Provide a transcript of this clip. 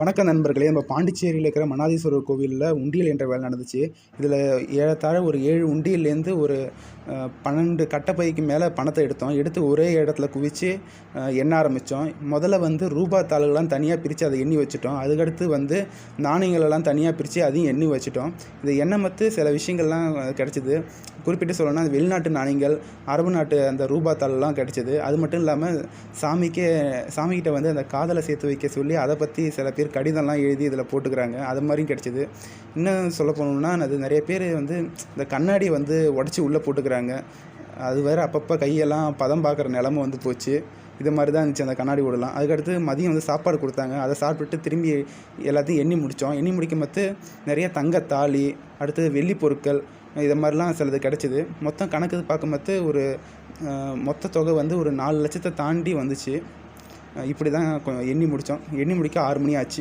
வணக்கம் நண்பர்களே. நம்ம பாண்டிச்சேரியில் இருக்கிற மன்னாதீஸ்வரர் கோவிலில் உண்டியல் என்ற வேலை நடந்துச்சு. இதில் ஏறத்தாழ ஒரு 7 உண்டியல்லேருந்து ஒரு 12 கட்டப்பைக்கு மேலே பணத்தை எடுத்து ஒரே இடத்துல குவிச்சு எண்ண ஆரம்பித்தோம். முதல்ல ரூபா தாள்கள்லாம் தனியாக பிரித்து அதை எண்ணி வச்சுட்டோம். அதுக்கடுத்து நாணயங்களெல்லாம் தனியாக பிரித்து அதையும் எண்ணி வச்சுட்டோம். இதை எண்ணமத்து சில விஷயங்கள்லாம் கிடச்சிது. குறிப்பிட்டு சொல்லணும்னா அது வெளிநாட்டு நாணயங்கள், அரபு நாட்டு அந்த ரூபா தாள்லாம் கிடச்சிது. அது மட்டும் இல்லாமல் சாமிக்கிட்ட அந்த காதலை சேர்த்து வைக்க சொல்லி அதை பற்றி சில பேர் கடிதம்லாம் எழுதி இதில் போட்டுக்கிறாங்க. அது மாதிரியும் கிடச்சிது. இன்னும் சொல்ல போகணுன்னா அது நிறைய பேர் இந்த கண்ணாடியை உடச்சி உள்ளே போட்டுக்கிறாங்க. அது வேறு அப்பப்போ கையெல்லாம் பதம் பார்க்குற நிலமை போச்சு. இது மாதிரி தான் இருந்துச்சு அந்த கண்ணாடி ஓடலாம். அதுக்கடுத்து மதியம் சாப்பாடு கொடுத்தாங்க. அதை சாப்பிட்டுட்டு திரும்பி எல்லாத்தையும் எண்ணி முடித்தோம். எண்ணி முடிக்கும்போது நிறைய தங்க தாலி, அடுத்து வெள்ளி பொருட்கள், இதை மாதிரிலாம் சிலது கிடச்சிது. மொத்தம் கணக்கு பார்க்கும்போது ஒரு மொத்த தொகை ஒரு 4 லட்சத்தை தாண்டி வந்துச்சு. இப்படி தான் எண்ணி முடித்தோம். எண்ணி முடிக்க 6 மணி ஆச்சு.